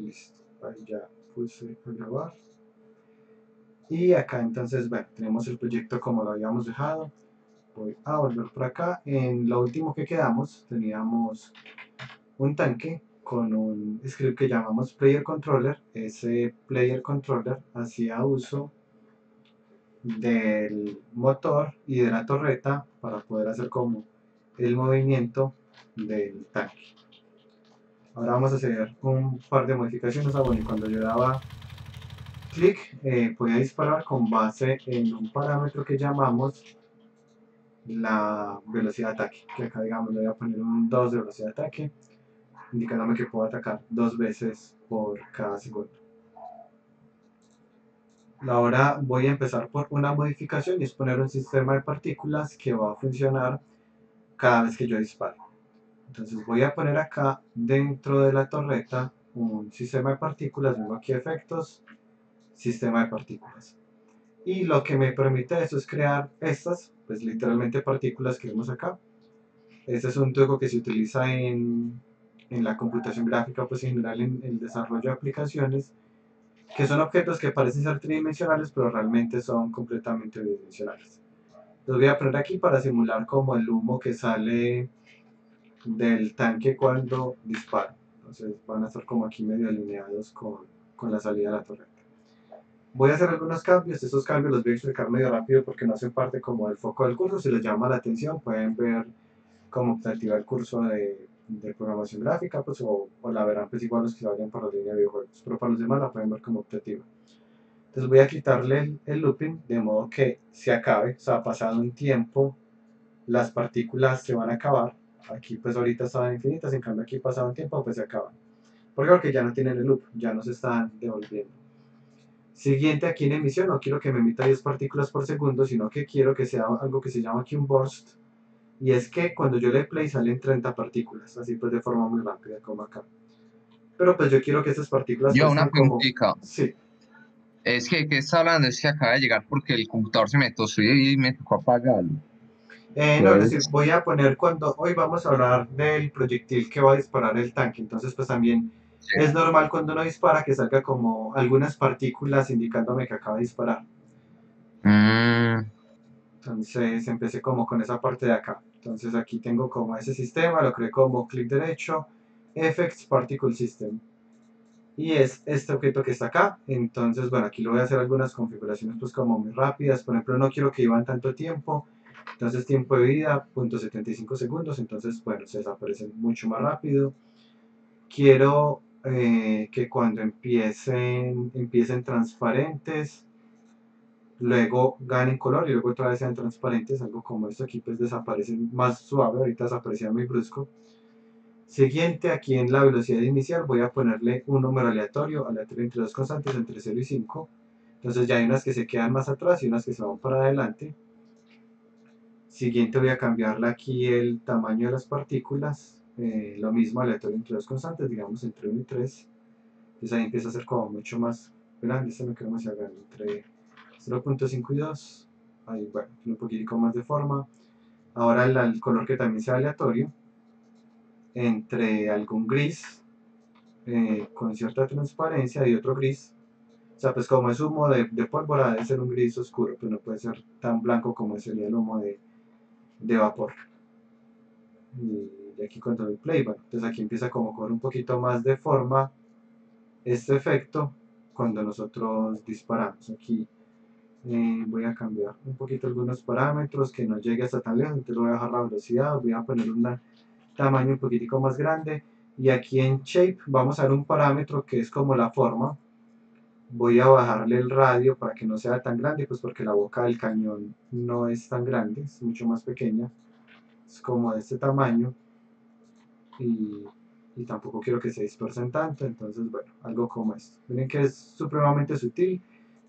Listo, ahí ya puse a grabar. Y acá entonces, bueno, tenemos el proyecto como lo habíamos dejado. Voy a volver por acá. En lo último que quedamos teníamos un tanque con un script que llamamos Player Controller. Ese Player Controller hacía uso del motor y de la torreta para poder hacer como el movimiento del tanque. Ahora vamos a hacer un par de modificaciones. Bueno, y cuando yo daba clic, podía disparar con base en un parámetro que llamamos la velocidad de ataque, que acá digamos le voy a poner un 2 de velocidad de ataque, indicándome que puedo atacar 2 veces por cada segundo. Ahora voy a empezar por una modificación y es poner un sistema de partículas que va a funcionar cada vez que yo dispare. Entonces voy a poner acá dentro de la torreta un sistema de partículas, vengo aquí a efectos, sistema de partículas. Y lo que me permite eso es crear estas, pues literalmente partículas que vemos acá. Este es un truco que se utiliza en la computación gráfica, pues en general en el desarrollo de aplicaciones, que son objetos que parecen ser tridimensionales, pero realmente son completamente bidimensionales. Los voy a poner aquí para simular como el humo que sale del tanque cuando dispara. Entonces van a estar como aquí medio alineados con la salida de la torreta. Voy a hacer algunos cambios, estos cambios los voy a explicar medio rápido porque no hacen parte como del foco del curso. Si les llama la atención pueden ver como optativa el curso de programación gráfica, pues, o la verán pues igual los que vayan por la línea de videojuegos, pero para los demás la pueden ver como optativa. Entonces voy a quitarle el looping de modo que se acabe, o sea, pasado un tiempo las partículas se van a acabar. Aquí pues ahorita estaban infinitas, en cambio aquí pasado un tiempo pues se acaban. ¿Por qué? Porque ya no tienen el loop, ya no se están devolviendo. Siguiente, aquí en emisión no quiero que me emita 10 partículas por segundo, sino que quiero que sea algo que se llama aquí un burst. Y es que cuando yo le play salen 30 partículas, así pues de forma muy rápida como acá. Pero pues yo quiero que esas partículas Yo pues una sean como... preguntita. Sí. Es que está hablando, es que acaba de llegar porque el computador se me tosó y me tocó apagarlo. No, es decir, Entonces, voy a poner cuando... Hoy vamos a hablar del proyectil que va a disparar el tanque. Entonces pues también sí. es normal cuando uno dispara que salga como algunas partículas indicándome que acaba de disparar. Mm, Entonces empecé como con esa parte de acá. Entonces aquí tengo como ese sistema, lo creé como clic derecho, Effects Particle System. Y es este objeto que está acá. Entonces, bueno, aquí lo voy a hacer algunas configuraciones pues como muy rápidas. Por ejemplo, no quiero que iban tanto tiempo. Entonces, tiempo de vida, 0.75 segundos. Entonces, bueno, se desaparecen mucho más rápido. Quiero que cuando empiecen transparentes, luego ganen color y luego otra vez sean transparentes. Algo como esto aquí pues desaparecen más suave. Ahorita desaparecía muy brusco. Siguiente, aquí en la velocidad inicial voy a ponerle un número aleatorio entre dos constantes entre 0 y 5. Entonces ya hay unas que se quedan más atrás y unas que se van para adelante. Siguiente voy a cambiarle aquí el tamaño de las partículas. Lo mismo aleatorio entre dos constantes, digamos entre 1 y 3. Entonces ahí empieza a ser como mucho más grande. Este me queda demasiado grande, entre 0.5 y 2. Ahí bueno, tiene un poquitico más de forma. Ahora el color que también sea aleatorio, entre algún gris con cierta transparencia y otro gris. O sea, pues como es humo de pólvora, debe ser un gris oscuro, pero no puede ser tan blanco como sería el humo de vapor. Y aquí cuando doy play, bueno, entonces aquí empieza como con un poquito más de forma este efecto cuando nosotros disparamos. Aquí voy a cambiar un poquito algunos parámetros que no llegue hasta tan lejos, entonces voy a bajar la velocidad, voy a poner un tamaño un poquitico más grande. Y aquí en Shape vamos a ver un parámetro que es como la forma. Voy a bajarle el radio para que no sea tan grande, pues porque la boca del cañón no es tan grande, es mucho más pequeña, es como de este tamaño y, y tampoco quiero que se dispersen tanto, entonces bueno, algo como esto. Miren que es supremamente sutil,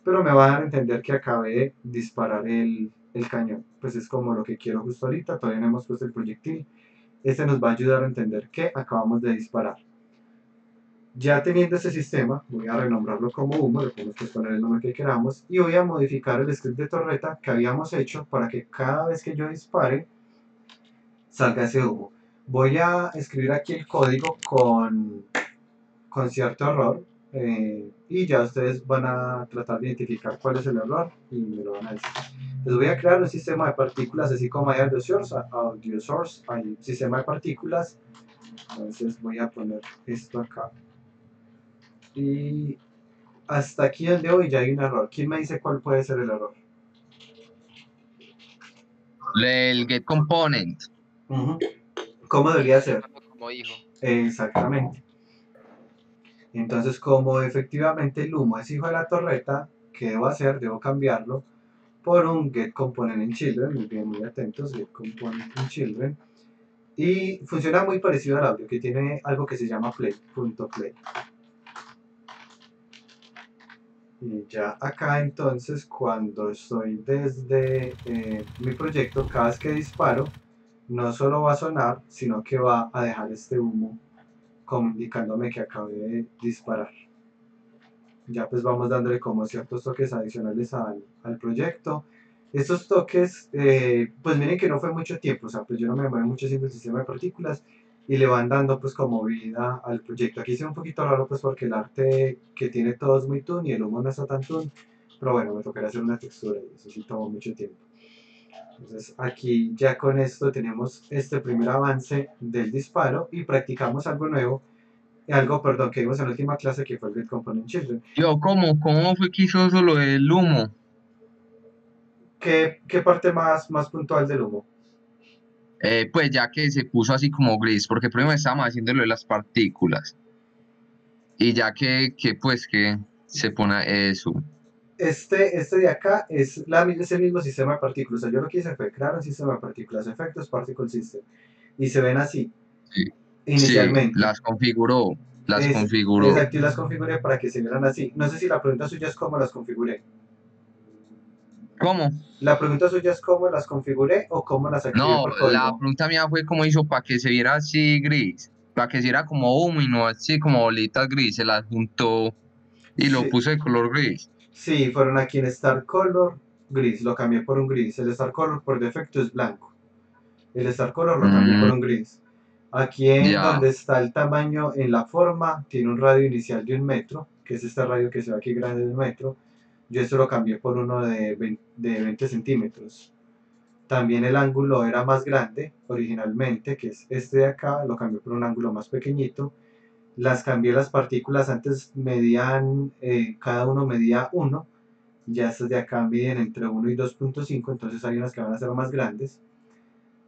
pero me va a dar a entender que acabé de disparar el cañón, pues es como lo que quiero justo ahorita, todavía no hemos puesto el proyectil. Este nos va a ayudar a entender que acabamos de disparar. Ya teniendo ese sistema, voy a renombrarlo como humo, le podemos poner el nombre que queramos, y voy a modificar el script de torreta que habíamos hecho para que cada vez que yo dispare, salga ese humo. Voy a escribir aquí el código con cierto error, y ya ustedes van a tratar de identificar cuál es el error y me lo van a decir. Les voy a crear un sistema de partículas, así como hay audio source, hay un sistema de partículas. Entonces voy a poner esto acá. Y hasta aquí donde voy ya hay un error. ¿Quién me dice cuál puede ser el error? El get component. ¿Cómo debería ser? Como hijo. Exactamente. Entonces, como efectivamente el humo es hijo de la torreta, ¿qué debo hacer? Debo cambiarlo por un getComponentInChildren. Muy bien, muy atentos, getComponentInChildren. Y funciona muy parecido al audio, que tiene algo que se llama play.play. Y ya acá entonces, cuando estoy desde mi proyecto, cada vez que disparo, no solo va a sonar, sino que va a dejar este humo como indicándome que acabé de disparar. Ya pues vamos dándole como ciertos toques adicionales al proyecto. Estos toques, pues miren que no fue mucho tiempo, o sea, pues yo no me demoré mucho haciendo el sistema de partículas y le van dando pues como vida al proyecto. Aquí se ve un poquito raro pues porque el arte que tiene todo es muy toon y el humo no está tan toon, pero bueno, me tocará hacer una textura y eso sí tomó mucho tiempo. Entonces aquí ya con esto tenemos este primer avance del disparo y practicamos algo nuevo, perdón, que vimos en la última clase que fue el getComponentChildren. Yo, ¿cómo fue que hizo eso lo del humo? ¿Qué parte más puntual del humo? Pues ya que se puso así como gris, porque primero estábamos haciendo lo de las partículas. Y ya que pues que se pone eso. Este de acá es el mismo sistema de partículas. O sea, yo lo que hice fue crear un sistema de partículas, efectos, particle system. Y se ven así, Sí, sí, inicialmente. las configuró. Exacto, y las configuré para que se vieran así. No sé si la pregunta suya es cómo las configuré. ¿Cómo? La pregunta suya es cómo las configuré o cómo las activé No, por la código. pregunta mía fue cómo hizo para que se viera así gris, para que se viera como humo y no así como bolitas gris, se las juntó y lo Sí, puso de color gris. sí, fueron aquí en Star Color, gris, lo cambié por un gris. El Star Color por defecto es blanco. El Star Color lo cambié por un gris. Aquí en Ya. donde está el tamaño en la forma, tiene un radio inicial de 1 metro, que es este radio que se ve aquí grande de 1 metro. Yo esto lo cambié por uno de 20 centímetros. También el ángulo era más grande originalmente, que es este de acá, lo cambié por un ángulo más pequeñito. Las cambié las partículas, antes medían, cada uno medía 1, ya estas de acá miden entre 1 y 2.5, entonces hay unas que van a ser más grandes.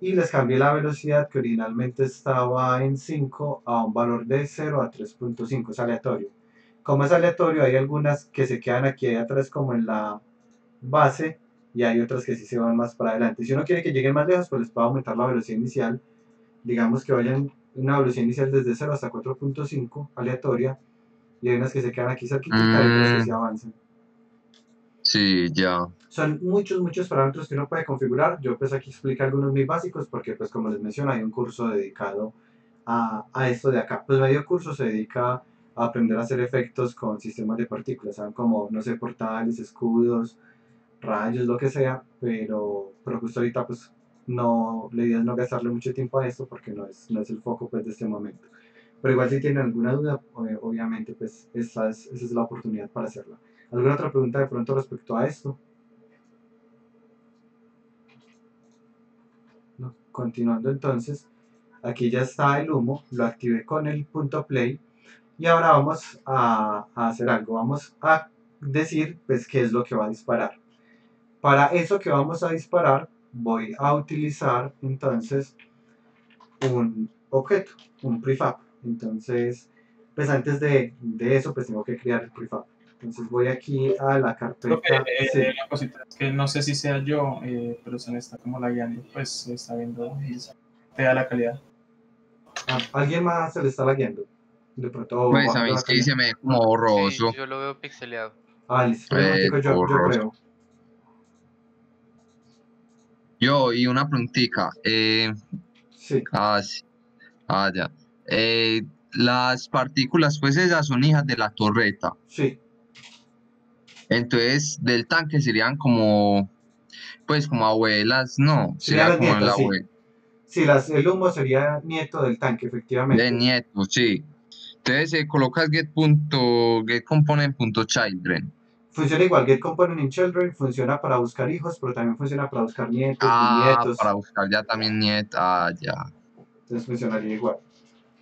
Y les cambié la velocidad que originalmente estaba en 5 a un valor de 0 a 3.5, es aleatorio. Como es aleatorio, hay algunas que se quedan aquí atrás como en la base y hay otras que sí se van más para adelante. Si uno quiere que lleguen más lejos, pues les puedo aumentar la velocidad inicial. Digamos que vayan una velocidad inicial desde 0 hasta 4.5 aleatoria y hay unas que se quedan aquí cerquita y otras que se avanzan. Sí, ya. Son muchos parámetros que uno puede configurar. Yo pues aquí explico algunos muy básicos porque pues como les menciono hay un curso dedicado a esto de acá. Pues medio curso se dedica a aprender a hacer efectos con sistemas de partículas, ¿saben? Como, no sé, portales, escudos, rayos, lo que sea, pero justo ahorita pues no, la idea es no gastarle mucho tiempo a esto porque no es el foco pues de este momento. Pero igual si tienen alguna duda, obviamente pues esa es la oportunidad para hacerla. ¿Alguna otra pregunta de pronto respecto a esto? ¿No? Continuando entonces, aquí ya está el humo, lo activé con el punto play y ahora vamos a hacer algo, vamos a decir pues qué es lo que va a disparar. Para eso que vamos a disparar voy a utilizar entonces un objeto, un prefab. Entonces, pues antes de eso pues tengo que crear el prefab. Entonces voy aquí a la carpeta. Sí. La cosita es que no sé si sea yo, pero se me está como la guiando, pues se está viendo y te da la calidad. ¿Alguien más se le está lagueando? De pronto Pues a bajando mí la sí calidad. se me ve como borroso. Sí, yo lo veo pixeleado. Listo, espera un momentico, yo Borroso. pruebo. Y una preguntita. Sí, Sí. Ya. Las partículas, pues esas son hijas de la torreta. sí. Entonces, del tanque serían como, pues como abuelas, no, Serían sería las como el nietas, sí. abuelo Sí, el humo sería nieto del tanque, de efectivamente. nietos, sí. Entonces colocas getComponent.children. Funciona igual, getComponent in children funciona para buscar hijos, pero también funciona para buscar nietos, Ah, bisnietos. para buscar ya también Ah, ya. Entonces funcionaría igual.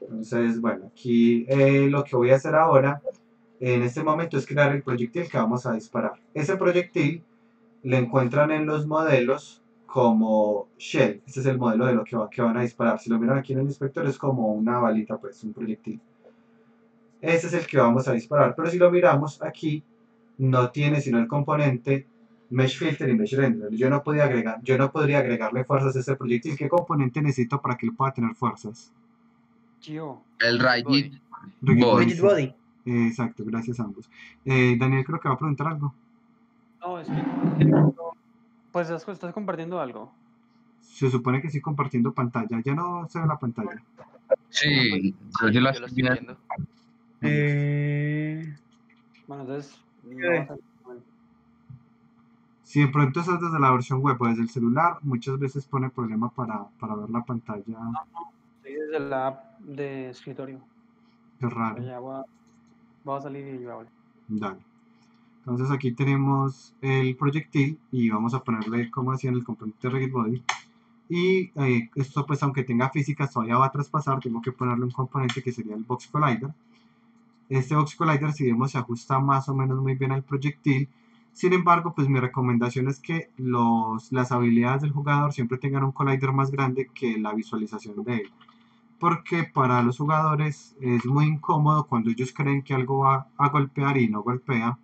Entonces, bueno, aquí lo que voy a hacer ahora, en este momento, es crear el proyectil que vamos a disparar. Ese proyectil lo encuentran en los modelos como shell. Este es el modelo de lo que van a disparar. Si lo miran aquí en el inspector, es como una balita, pues, un proyectil. Ese es el que vamos a disparar. Pero si lo miramos aquí, no tiene sino el componente Mesh Filter y Mesh Render. Yo no podría agregarle fuerzas a este proyectil. ¿Qué componente necesito para que él pueda tener fuerzas? El Rigid Rigid Body. Rigid Body. Exacto, gracias a ambos. Daniel creo que va a preguntar algo. No, es que pues estás compartiendo algo. Se supone que estoy compartiendo pantalla. Ya no se ve la pantalla. Sí, yo sí la Yo lo estoy estoy viendo. viendo. Bueno, entonces Si de pronto estás desde la versión web o desde el celular, muchas veces pone problema para ver la pantalla. estoy desde la app de escritorio. Qué raro. Ya voy a salir y ya voy. Dale. Entonces aquí tenemos el proyectil y vamos a ponerle como hacía en el componente Rigid Body. Y esto pues aunque tenga físicas todavía va a traspasar, tengo que ponerle un componente que sería el Box Collider. Este Box Collider si vemos se ajusta más o menos muy bien al proyectil. Sin embargo, pues mi recomendación es que las habilidades del jugador siempre tengan un collider más grande que la visualización de él. Porque para los jugadores es muy incómodo cuando ellos creen que algo va a golpear y no golpea.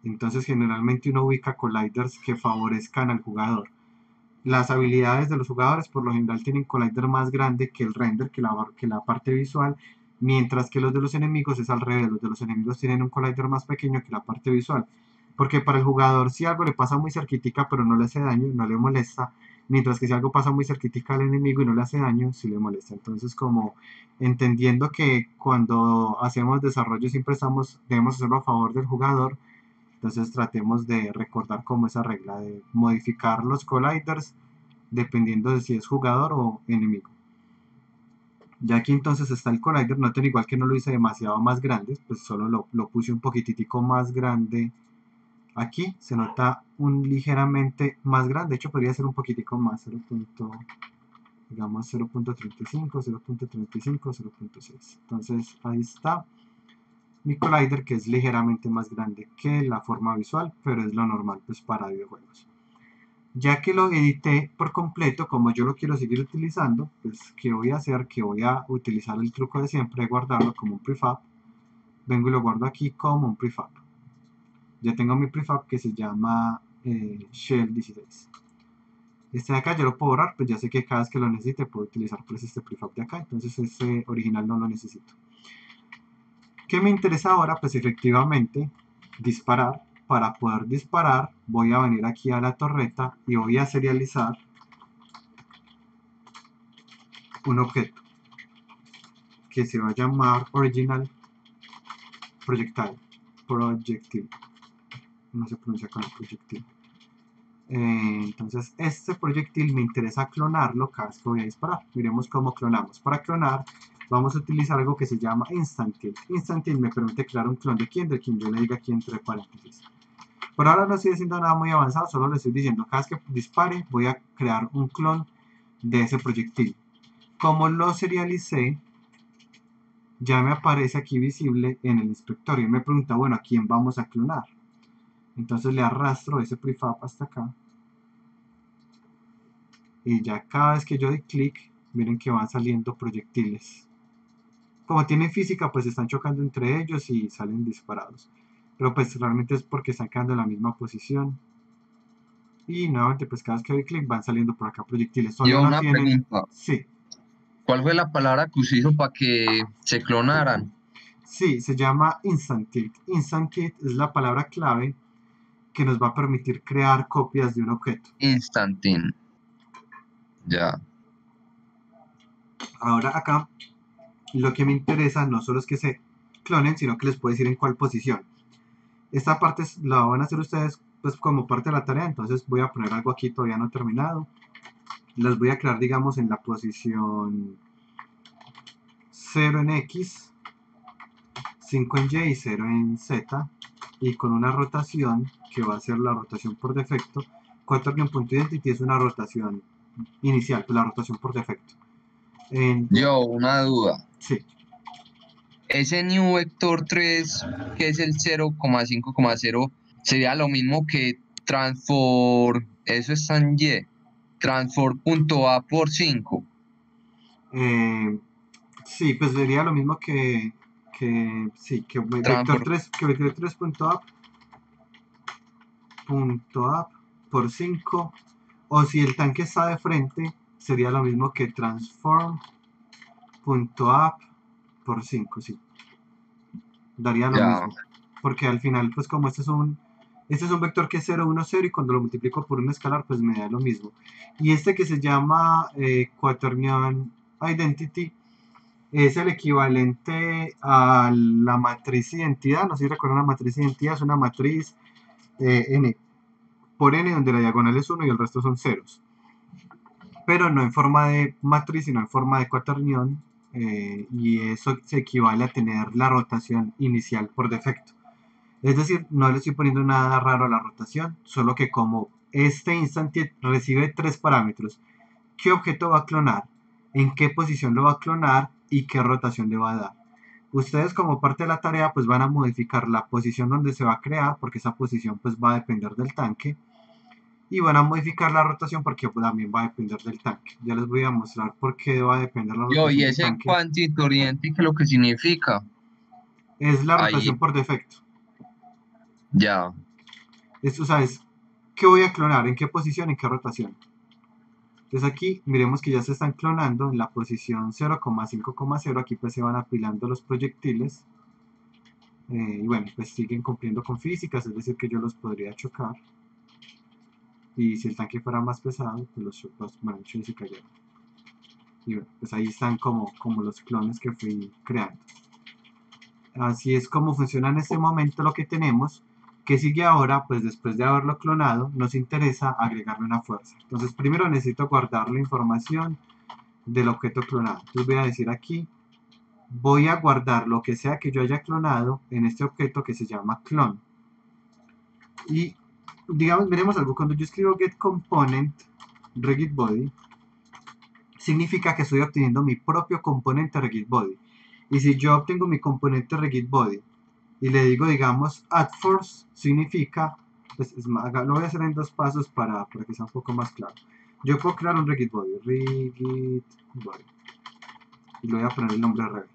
Entonces generalmente uno ubica colliders que favorezcan al jugador. Las habilidades de los jugadores por lo general tienen collider más grande que el render, que la parte visual, mientras que los de los enemigos es al revés, los de los enemigos tienen un collider más pequeño que la parte visual. Porque para el jugador si algo le pasa muy cerquitica pero no le hace daño, no le molesta, mientras que si algo pasa muy cerquitica al enemigo y no le hace daño, sí le molesta. Entonces como entendiendo que cuando hacemos desarrollo siempre debemos hacerlo a favor del jugador, entonces tratemos de recordar como esa regla de modificar los colliders dependiendo de si es jugador o enemigo. Ya aquí entonces está el collider, noten igual que no lo hice demasiado más grande, pues solo lo puse un poquitico más grande. Aquí se nota un ligeramente más grande, de hecho podría ser un poquitico más, digamos 0.35, 0.35, 0.6. Entonces ahí está mi collider que es ligeramente más grande que la forma visual, pero es lo normal pues para videojuegos. Ya que lo edité por completo, como yo lo quiero seguir utilizando, pues ¿qué voy a hacer? Que voy a utilizar el truco de siempre, guardarlo como un prefab. Vengo y lo guardo aquí como un prefab. Ya tengo mi prefab que se llama Shell 16. Este de acá yo lo puedo borrar, pues ya sé que cada vez que lo necesite puedo utilizar pues este prefab de acá, entonces este original no lo necesito. ¿Qué me interesa ahora? Pues efectivamente disparar. Para poder disparar voy a venir aquí a la torreta y voy a serializar un objeto que se va a llamar Original Projectile. No se pronuncia con el proyectil. Entonces este proyectil me interesa clonarlo cada vez que voy a disparar. Miremos cómo clonamos. Para clonar vamos a utilizar algo que se llama Instant Kill. Instant Kill me permite crear un clon de quien yo le diga aquí entre paréntesis. Por ahora no estoy haciendo nada muy avanzado, solo le estoy diciendo cada vez que dispare voy a crear un clon de ese proyectil. Como lo serialicé, ya me aparece aquí visible en el inspector y me pregunta, bueno, ¿a quién vamos a clonar? Entonces le arrastro ese prefab hasta acá y ya cada vez que yo doy clic, miren que van saliendo proyectiles. Como tienen física, pues están chocando entre ellos y salen disparados. Pero pues realmente es porque están quedando en la misma posición. Y nuevamente, pues cada vez que doy clic van saliendo por acá proyectiles. Yo una pregunta. Sí. ¿Cuál fue la palabra que usted hizo para que se clonaran? Sí, se llama Instant Kit. Instant Kit es la palabra clave que nos va a permitir crear copias de un objeto. Instantin. Ya. Ahora acá, lo que me interesa no solo es que se clonen, sino que les puedo decir en cuál posición. Esta parte la van a hacer ustedes pues como parte de la tarea, entonces voy a poner algo aquí todavía no terminado. Los voy a crear digamos en la posición 0 en X 5 en Y y 0 en Z, y con una rotación que va a ser la rotación por defecto. Quaternion.identity es una rotación inicial, pues la rotación por defecto. Yo, una duda. Sí, Ese new vector 3, que es el 0,5,0, sería lo mismo que transform, eso está en Y, transform.a por 5. sí, pues sería lo mismo sí, que vector Transform, 3, que vector 3.up por 5, o si el tanque está de frente, sería lo mismo que transform.up por 5, sí, daría lo ya. mismo, porque al final, pues como este es un vector que es 0, 1, 0, y cuando lo multiplico por un escalar, pues me da lo mismo. Y este que se llama Quaternion Identity es el equivalente a la matriz identidad. No sé si recuerdan, la matriz identidad es una matriz n por n, donde la diagonal es 1 y el resto son ceros, pero no en forma de matriz, sino en forma de cuaternión, y eso se equivale a tener la rotación inicial por defecto. Es decir, no le estoy poniendo nada raro a la rotación, solo que como este instante recibe 3 parámetros: qué objeto va a clonar, en qué posición lo va a clonar y qué rotación le va a dar. Ustedes, como parte de la tarea, pues van a modificar la posición donde se va a crear, porque esa posición pues va a depender del tanque, y van a modificar la rotación porque pues, también va a depender del tanque. Ya les voy a mostrar por qué va a depender la Yo, y rotación del ese tanque. quantity oriented, ¿qué es lo que significa? Es la Ahí, rotación por defecto. ya. Esto, ¿sabes? ¿Qué voy a clonar? ¿En qué posición? ¿En qué rotación? Entonces aquí miremos que ya se están clonando en la posición 0,5,0. Aquí pues se van apilando los proyectiles. Y bueno, pues siguen cumpliendo con físicas, es decir que yo los podría chocar. Y si el tanque fuera más pesado, pues bueno, de hecho se cayeron. Y bueno, pues ahí están como los clones que fui creando. Así es como funciona en este momento lo que tenemos. ¿Qué sigue ahora? Pues después de haberlo clonado, nos interesa agregarle una fuerza. Entonces primero necesito guardar la información del objeto clonado. Entonces voy a decir aquí, voy a guardar lo que sea que yo haya clonado en este objeto que se llama clone. Y digamos, veremos algo. Cuando yo escribo get component regedBody, significa que estoy obteniendo mi propio componente regedBody. Y si yo obtengo mi componente regedBody y le digo, digamos, add force, significa, pues lo voy a hacer en 2 pasos para que sea un poco más claro. Yo puedo crear un regedBody, y le voy a poner el nombre RB.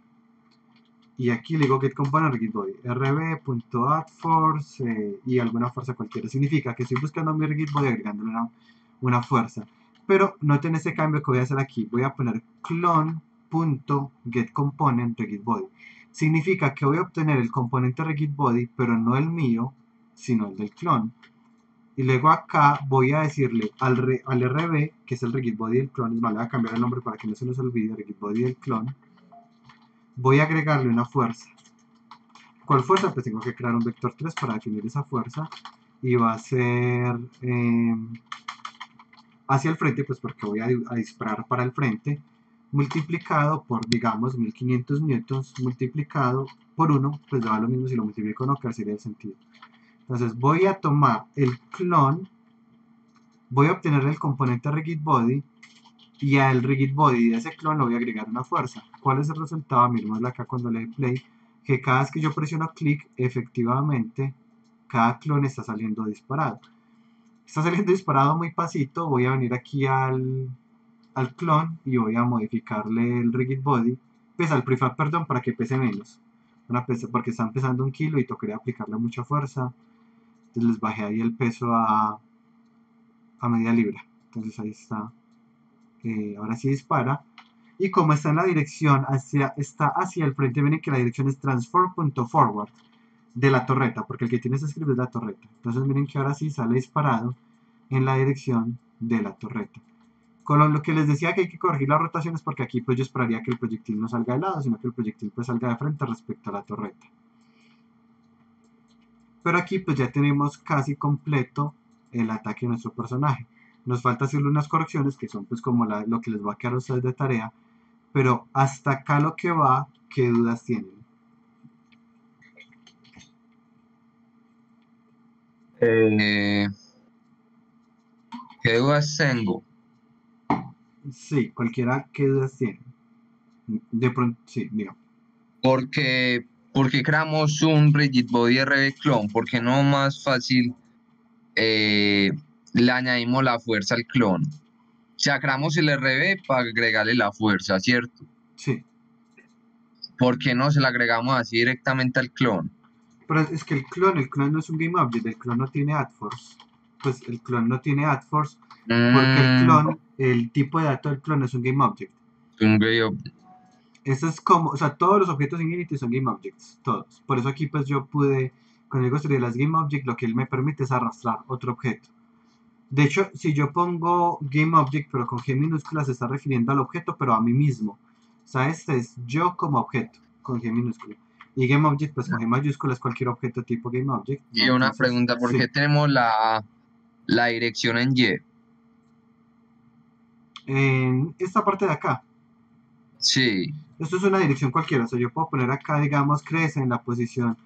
Y aquí le digo get component regedBody, rb.addForce, y alguna fuerza cualquiera. Significa que estoy buscando mi regedBody agregándole una fuerza. Pero noten este cambio que voy a hacer aquí. Voy a poner clone.getComponent regedBody. Significa que voy a obtener el componente regedBody, pero no el mío, sino el del clone. Y luego acá voy a decirle al RB, que es el regedBody del clone, es más, le voy a cambiar el nombre para que no se nos olvide, regedBody del clone. Voy a agregarle una fuerza. ¿Cuál fuerza? Pues tengo que crear un vector 3 para definir esa fuerza. Y va a ser hacia el frente, pues porque voy a disparar para el frente, multiplicado por, digamos, 1500 newtons, multiplicado por 1, pues da lo mismo si lo multiplico o no, que sería el sentido. Entonces voy a tomar el clone, voy a obtener el componente regedBody, y al regedBody de ese clone le voy a agregar una fuerza. ¿Cuál es el resultado? Miremoslo acá cuando le doy play, que cada vez que yo presiono clic, efectivamente, cada clone está saliendo disparado. Está saliendo disparado muy pasito. Voy a venir aquí al clone y voy a modificarle el regedBody, pues al prefab, perdón, para que pese menos. Porque está pesando 1 kilo y tocaría aplicarle mucha fuerza. Entonces les bajé ahí el peso a media libra. Entonces ahí está. Ahora sí dispara. Y como está en la dirección, está hacia el frente, miren que la dirección es transform.forward de la torreta, porque el que tiene ese script es la torreta. Entonces miren que ahora sí sale disparado en la dirección de la torreta. Con lo que les decía que hay que corregir las rotaciones, porque aquí pues yo esperaría que el proyectil no salga de lado, sino que el proyectil pues salga de frente respecto a la torreta. Pero aquí pues ya tenemos casi completo el ataque de nuestro personaje. Nos falta hacerle unas correcciones que son pues como lo que les va a quedar a ustedes de tarea. Pero hasta acá lo que va, ¿qué dudas tienen? Eh, ¿Qué dudas tengo? Sí, cualquiera que dudas tiene. De pronto, sí, diga. Porque, porque creamos un Rigid Body RB clone, porque no más fácil eh, le añadimos la fuerza al clon. O sea, creamos el RB para agregarle la fuerza, ¿cierto? Sí, ¿Por qué no se la agregamos así directamente al clon? pero es que el clon no es un game object, el clon no tiene add force. Pues el clon no tiene add force porque el tipo de dato del clon es un game object. Un video- Eso es como, o sea, todos los objetos en Unity son game objects, todos. Por eso aquí pues yo pude, con el construir las game object, lo que él me permite es arrastrar otro objeto. De hecho, si yo pongo game object pero con G minúscula se está refiriendo al objeto pero a mí mismo. O sea, este es yo como objeto con G minúscula. Y game object pues con G mayúscula es cualquier objeto tipo game object. Y una Entonces, pregunta, ¿por qué sí. tenemos la dirección en Y? En esta parte de acá, Sí. esto es una dirección cualquiera. O sea, yo puedo poner acá, digamos, crece en la posición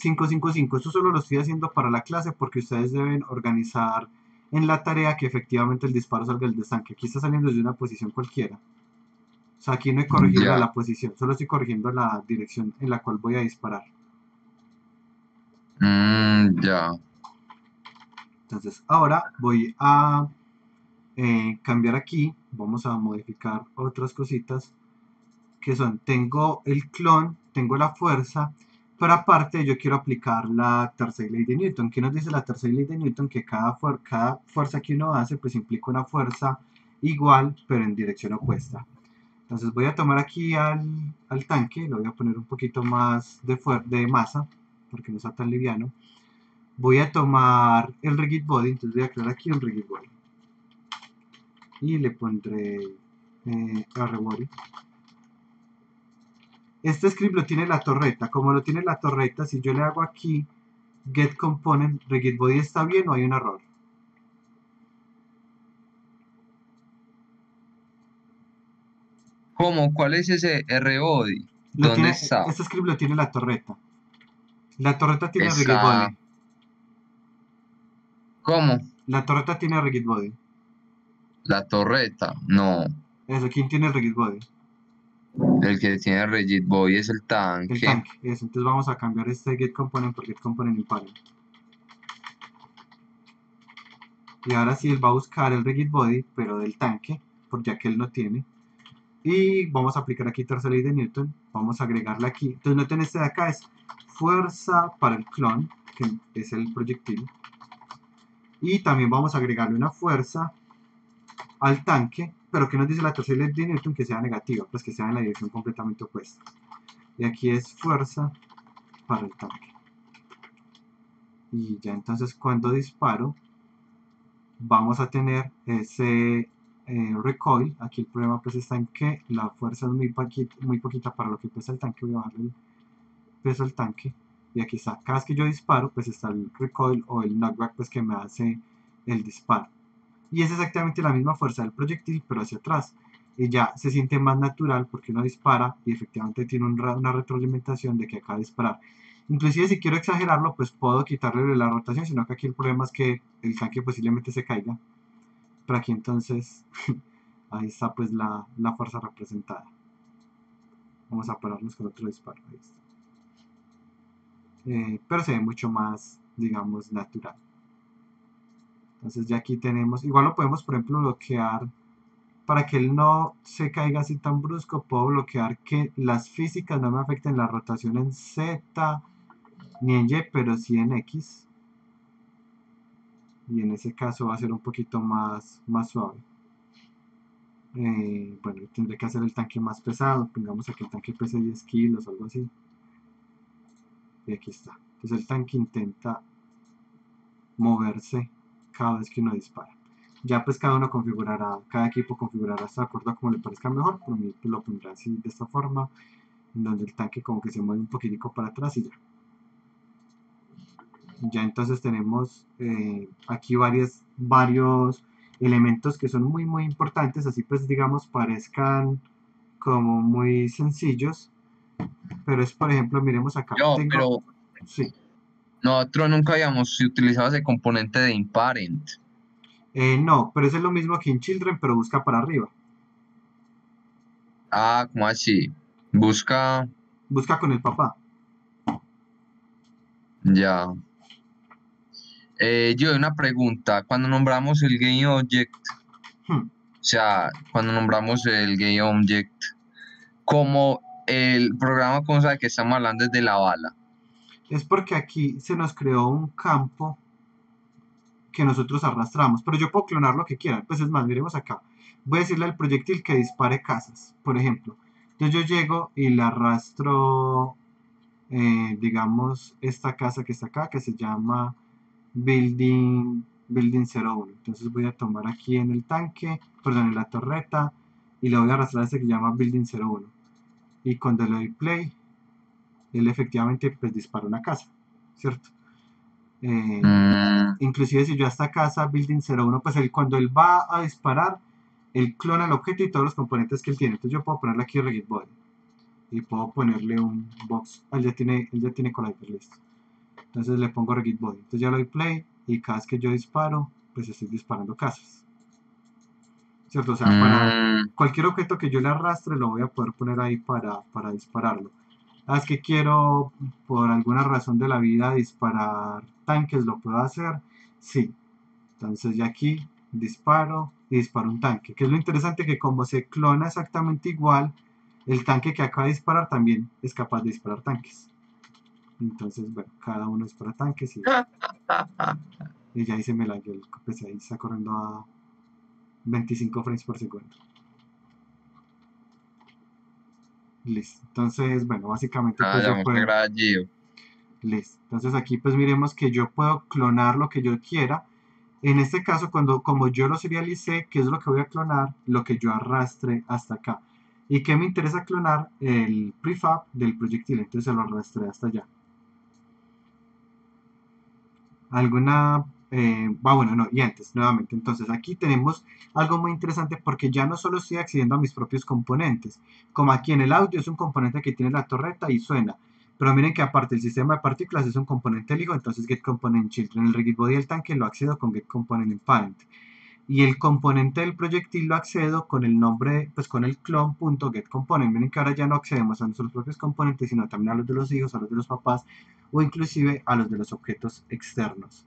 555. Esto solo lo estoy haciendo para la clase porque ustedes deben organizar en la tarea que efectivamente el disparo salga del estanque. Aquí está saliendo desde una posición cualquiera. O sea, aquí no he corregido Ya. la posición, solo estoy corrigiendo la dirección en la cual voy a disparar. Ya. Entonces, ahora voy a cambiar aquí. Vamos a modificar otras cositas que son, tengo el clon, tengo la fuerza, pero aparte yo quiero aplicar la tercera ley de Newton. ¿Qué nos dice la tercera ley de Newton? Que cada fuerza que uno hace pues implica una fuerza igual, pero en dirección opuesta. Entonces voy a tomar aquí al tanque, lo voy a poner un poquito más de masa, porque no está tan liviano. Voy a tomar el rigid body, entonces voy a crear aquí un rigid body. Y le pondré R-body. Este script lo tiene la torreta. Como lo tiene la torreta, si yo le hago aquí get component, rigid body está bien o hay un error. ¿Cómo? ¿Cuál es ese R-Body? ¿Dónde está? Este script lo tiene la torreta. La torreta tiene rigid Está. body. ¿Cómo? La torreta tiene rigid body. La torreta. No. Eso, ¿quién tiene el rigid body? El que tiene Rigid Body es el El tanque. tanque. Eso, entonces vamos a cambiar este get component por get component impar. Y ahora sí él va a buscar el rigid body, pero del tanque, porque ya que él no tiene. Y vamos a aplicar aquí tercera ley de Newton. Vamos a agregarle aquí. Entonces noten este de acá es fuerza para el clon, que es el proyectil. Y también vamos a agregarle una fuerza al tanque, pero que nos dice la tercera ley de Newton que sea negativa, pues que sea en la dirección completamente opuesta. Y aquí es fuerza para el tanque. Y ya entonces cuando disparo, vamos a tener ese recoil. Aquí el problema pues está en que la fuerza es muy poquita para lo que pesa el tanque. Voy a bajarle el peso al tanque. Y aquí está, cada vez que yo disparo pues está el recoil o el knockback pues que me hace el disparo. Y es exactamente la misma fuerza del proyectil pero hacia atrás. Y ya se siente más natural porque uno dispara y efectivamente tiene una retroalimentación de que acaba de disparar. Inclusive si quiero exagerarlo, pues puedo quitarle la rotación, sino que aquí el problema es que el tanque posiblemente se caiga. Pero aquí entonces, ahí está pues la fuerza representada. Vamos a pararnos con otro disparo. Ahí está. Pero se ve mucho más, digamos, natural. Entonces ya aquí tenemos, igual lo podemos por ejemplo bloquear, para que él no se caiga así tan brusco, puedo bloquear que las físicas no me afecten la rotación en Z ni en Y, pero sí en X. Y en ese caso va a ser un poquito más suave. Bueno, tendré que hacer el tanque más pesado. Pongamos aquí el tanque pese 10 kilos o algo así. Y aquí está. Entonces el tanque intenta moverse cada vez que uno dispara. Ya pues cada uno configurará, cada equipo configurará de acuerdo a como le parezca mejor. Por mí pues, lo pondré así de esta forma, en donde el tanque como que se mueve un poquitico para atrás y ya. Ya entonces tenemos aquí varios elementos que son muy importantes, así pues digamos parezcan como muy sencillos, pero es por ejemplo, miremos acá, No, tengo, pero sí, Nosotros nunca habíamos utilizado ese componente de imparent. No, pero eso es lo mismo que en Children, pero busca para arriba. Ah, ¿cómo así? Busca, Busca con el papá. ya. Yo una pregunta. Cuando nombramos el GameObject, Hmm. o sea, cuando nombramos el GameObject, como el programa, ¿cómo sabe que estamos hablando de la bala? Es porque aquí se nos creó un campo que nosotros arrastramos, pero yo puedo clonar lo que quiera. Pues es más, miremos acá. Voy a decirle al proyectil que dispare casas, por ejemplo. Entonces yo llego y le arrastro, digamos, esta casa que está acá, que se llama Building 01. Entonces voy a tomar aquí en el tanque, perdón, en la torreta, y le voy a arrastrar a este que se llama Building 01. Y cuando le doy play, él efectivamente pues dispara una casa, ¿cierto? Inclusive si yo a esta casa Building 01, pues cuando él va a disparar, él clona el objeto y todos los componentes que él tiene. Entonces yo puedo ponerle aquí Regit Body y puedo ponerle un box. Él ya tiene Collider, listo. Entonces le pongo Regit Body. Entonces ya le doy play y cada vez que yo disparo, pues estoy disparando casas, ¿cierto? O sea, para cualquier objeto que yo le arrastre, lo voy a poder poner ahí para dispararlo. Es que quiero, por alguna razón de la vida, disparar tanques, ¿lo puedo hacer? Sí. Entonces ya aquí disparo y disparo un tanque. Que es lo interesante, que como se clona exactamente igual, el tanque que acaba de disparar también es capaz de disparar tanques. Entonces, bueno, cada uno dispara tanques y ya ahí se me lagueó el PC, ahí está corriendo a 25 frames por segundo. Listo. Entonces, bueno, básicamente pues Ya yo me puedo... agrada Gio. Listo. Entonces aquí pues miremos que yo puedo clonar lo que yo quiera. En este caso, como yo lo serialicé, ¿qué es lo que voy a clonar? Lo que yo arrastre hasta acá. ¿Y qué me interesa clonar? El prefab del proyectil. Entonces se lo arrastré hasta allá. Alguna... bueno, no, y antes, nuevamente. Entonces aquí tenemos algo muy interesante porque ya no solo estoy accediendo a mis propios componentes. Como aquí en el audio es un componente que tiene la torreta y suena. Pero miren que aparte el sistema de partículas es un componente LIGO, entonces getComponentChildren. El Regit Body del tanque lo accedo con getComponentParent. Y el componente del proyectil lo accedo con el nombre, pues con el clone.getComponent. Miren que ahora ya no accedemos a nuestros propios componentes, sino también a los de los hijos, a los de los papás o inclusive a los de los objetos externos.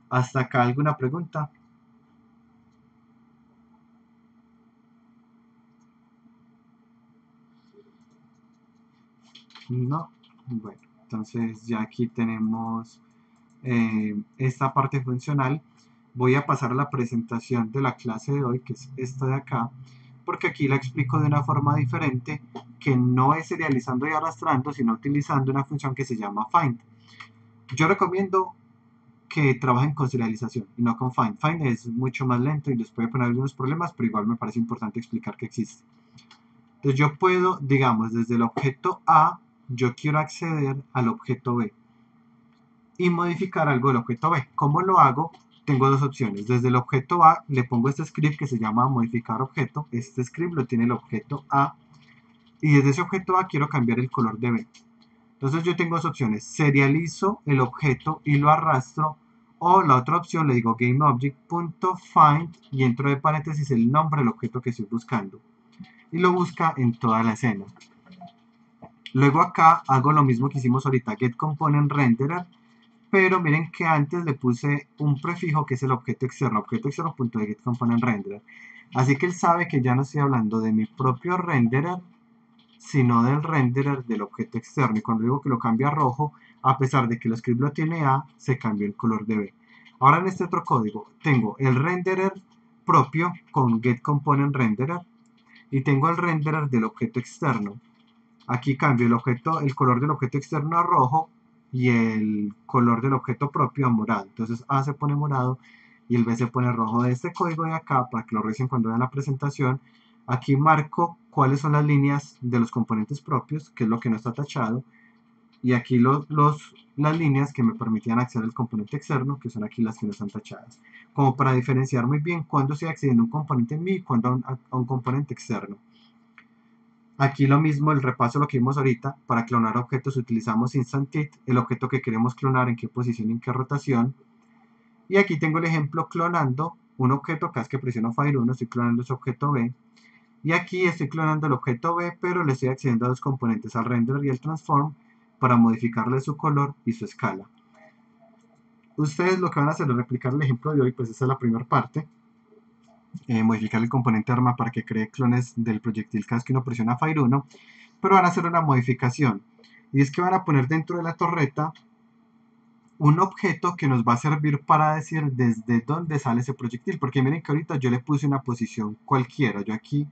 ¿Hasta acá alguna pregunta? No. Bueno, entonces ya aquí tenemos esta parte funcional. Voy a pasar a la presentación de la clase de hoy, que es esta de acá, porque aquí la explico de una forma diferente, que no es serializando y arrastrando, sino utilizando una función que se llama find. Yo recomiendo que trabajen con serialización y no con find. Find es mucho más lento y les puede poner algunos problemas, pero igual me parece importante explicar que existe. Entonces yo puedo, digamos, desde el objeto A, yo quiero acceder al objeto B y modificar algo del objeto B. ¿Cómo lo hago? Tengo dos opciones. Desde el objeto A le pongo este script que se llama modificar objeto. Este script lo tiene el objeto A y desde ese objeto A quiero cambiar el color de B. Entonces yo tengo dos opciones. Serializo el objeto y lo arrastro, o la otra opción le digo GameObject.find y entro de paréntesis el nombre del objeto que estoy buscando y lo busca en toda la escena. Luego acá hago lo mismo que hicimos ahorita, getComponentRenderer, pero miren que antes le puse un prefijo que es el objeto externo.getComponentRenderer. Así que él sabe que ya no estoy hablando de mi propio renderer, sino del renderer del objeto externo. Y cuando digo que lo cambia a rojo, a pesar de que el script lo tiene A, se cambió el color de B. Ahora en este otro código tengo el renderer propio con getComponentRenderer y tengo el renderer del objeto externo. Aquí cambio el color del objeto externo a rojo y el color del objeto propio a morado. Entonces A se pone morado y el B se pone rojo. De este código de acá, para que lo revisen cuando vean la presentación, aquí marco cuáles son las líneas de los componentes propios, que es lo que no está tachado, y aquí las líneas que me permitían acceder al componente externo, que son aquí las que no están tachadas, como para diferenciar muy bien cuándo estoy accediendo a un componente en mí y cuándo a un componente externo. Aquí lo mismo, el repaso lo que vimos ahorita, para clonar objetos utilizamos InstantKit, el objeto que queremos clonar, en qué posición y en qué rotación. Y aquí tengo el ejemplo clonando un objeto, acá es que presiono File 1, estoy clonando ese objeto B. Y aquí estoy clonando el objeto B, pero le estoy accediendo a dos componentes, al render y al transform, para modificarle su color y su escala. Ustedes lo que van a hacer es replicar el ejemplo de hoy, pues esa es la primera parte. Modificar el componente arma para que cree clones del proyectil cada vez que uno presiona Fire 1, pero van a hacer una modificación, y es que van a poner dentro de la torreta un objeto que nos va a servir para decir desde dónde sale ese proyectil, porque miren que ahorita yo le puse una posición cualquiera, yo aquí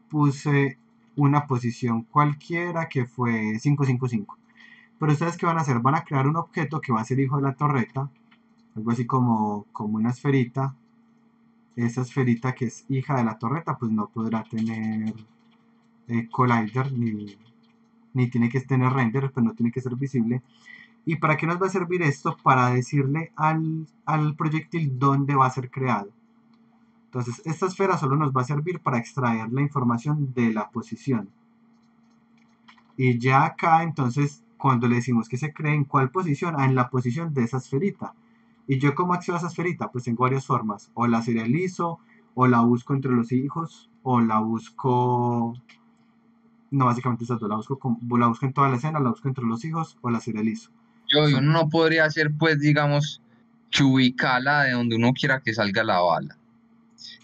puse una posición cualquiera que fue 555, pero ustedes qué van a hacer, van a crear un objeto que va a ser hijo de la torreta, algo así como una esferita. Esa esferita que es hija de la torreta pues no podrá tener collider ni tiene que tener render, pues no tiene que ser visible. ¿Y para qué nos va a servir esto? Para decirle al proyectil dónde va a ser creado. Entonces esta esfera solo nos va a servir para extraer la información de la posición. Y ya acá entonces cuando le decimos que se cree en cuál posición, en la posición de esa esferita. ¿Y yo cómo accedo a esa esferita? Pues tengo varias formas. O la serializo, o la busco entre los hijos, o la busco... No, básicamente esas dos. La busco en toda la escena, la busco entre los hijos, o la serializo. Uno Son, no podría hacer, pues, digamos, que ubicarla de donde uno quiera que salga la bala.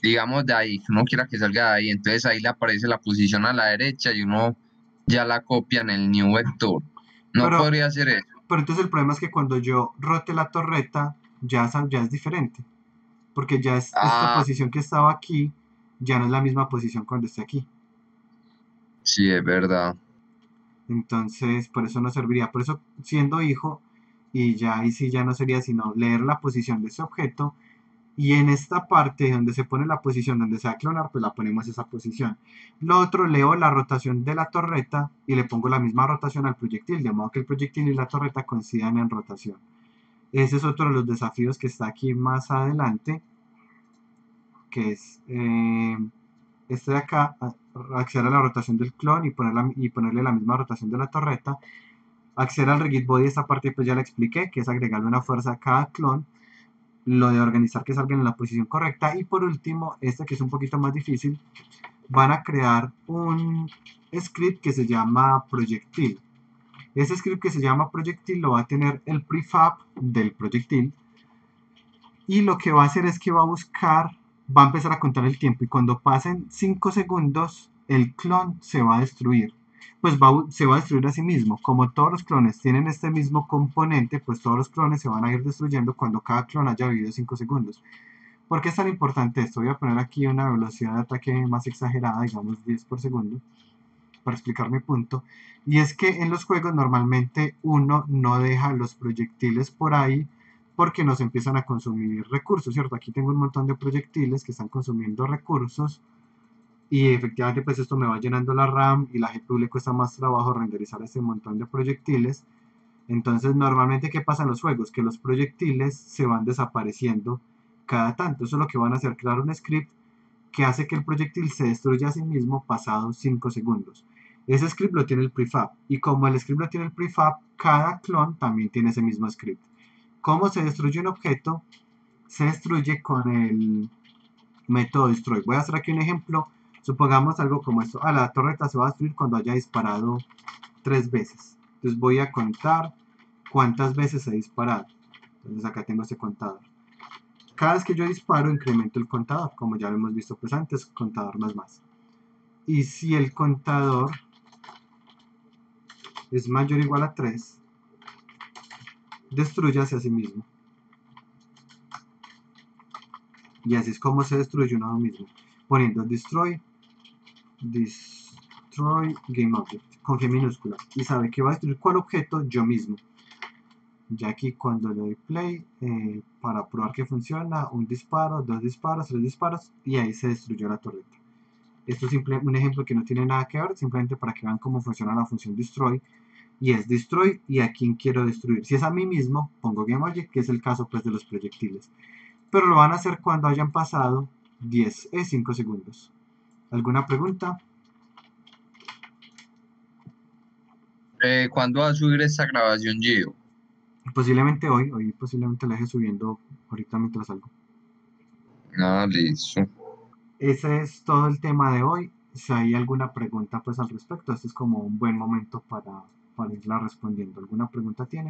Digamos de ahí, que uno quiera que salga de ahí, entonces ahí le aparece la posición a la derecha y uno ya la copia en el new vector. No pero, podría hacer eso. pero entonces el problema es que cuando yo rote la torreta, ya es diferente. Porque ya es esta Ah, posición que estaba aquí, ya no es la misma posición cuando esté aquí. sí, es verdad. Entonces, por eso no serviría. Por eso, siendo hijo, y ya ahí sí ya no sería sino leer la posición de ese objeto. Y en esta parte donde se pone la posición donde se va a clonar, pues la ponemos esa posición. Lo otro, leo la rotación de la torreta y le pongo la misma rotación al proyectil, de modo que el proyectil y la torreta coincidan en rotación. Ese es otro de los desafíos que está aquí más adelante, que es este de acá, acceder a la rotación del clon y ponerle la misma rotación de la torreta. Acceder al rigid body, esta parte pues ya la expliqué, que es agregarle una fuerza a cada clon. Lo de organizar que salgan en la posición correcta. Y por último, este que es un poquito más difícil, van a crear un script que se llama proyectil. Ese script que se llama proyectil lo va a tener el prefab del proyectil. Y lo que va a hacer es que va a buscar, va a empezar a contar el tiempo. Y cuando pasen 5 segundos, el clon se va a destruir. Pues se va a destruir a sí mismo. Como todos los clones tienen este mismo componente, pues todos los clones se van a ir destruyendo cuando cada clon haya vivido 5 segundos. ¿Por qué es tan importante esto? Voy a poner aquí una velocidad de ataque más exagerada, digamos 10 por segundo, para explicar mi punto. Y es que en los juegos normalmente uno no deja los proyectiles por ahí porque nos empiezan a consumir recursos, ¿cierto? Aquí tengo un montón de proyectiles que están consumiendo recursos y efectivamente pues esto me va llenando la RAM y la GPU le cuesta más trabajo renderizar este montón de proyectiles. Entonces normalmente ¿qué pasa en los juegos? Que los proyectiles se van desapareciendo cada tanto. Eso es lo que van a hacer, crear un script que hace que el proyectil se destruya a sí mismo pasados 5 segundos. Ese script lo tiene el prefab y como el script lo tiene el prefab, cada clon también tiene ese mismo script. ¿Cómo se destruye un objeto? Se destruye con el método destroy. Voy a hacer aquí un ejemplo. Supongamos algo como esto. La torreta se va a destruir cuando haya disparado 3 veces. Entonces voy a contar cuántas veces he disparado. Entonces acá tengo este contador. Cada vez que yo disparo incremento el contador, como ya lo hemos visto pues antes, contador más. Y si el contador es mayor o igual a 3, destruyase a sí mismo. Y así es como se destruye uno mismo. Poniendo destroy GameObject con G minúscula. Y sabe que va a destruir cuál objeto, yo mismo. Ya aquí cuando le doy play, para probar que funciona, un disparo, 2 disparos, 3 disparos, y ahí se destruyó la torreta. Esto es un ejemplo que no tiene nada que ver, simplemente para que vean cómo funciona la función destroy. Y es destroy y a quién quiero destruir. Si es a mí mismo, pongo GameObject, que es el caso pues de los proyectiles. Pero lo van a hacer cuando hayan pasado 5 segundos. ¿Alguna pregunta? ¿Cuándo va a subir esta grabación, Gio? Posiblemente hoy posiblemente la deje subiendo ahorita mientras salgo. Ah, listo. Ese es todo el tema de hoy. Si hay alguna pregunta pues al respecto, este es como un buen momento para irla respondiendo. ¿Alguna pregunta tienen?